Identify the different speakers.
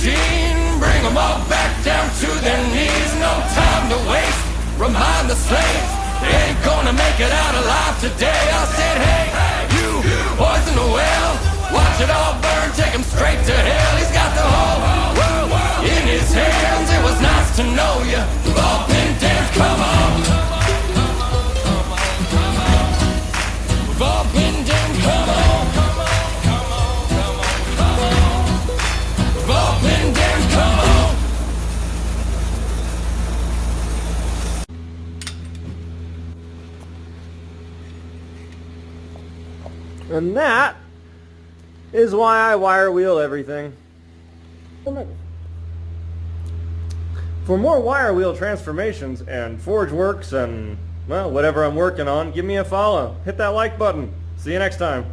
Speaker 1: machine. Bring them all back down to their knees. No time to waste, remind the slaves they ain't gonna make it out alive today. I said, hey, you poison the well, watch it all burn, take him straight to hell. He's got the whole world in his hands. It was nice to know you. We've all been damned, come on. We've all been damned, come on. We've all been damned, come on.
Speaker 2: And that is why I wire wheel everything. For more wire wheel transformations and forge works and, well, whatever I'm working on, give me a follow. Hit that like button. See you next time.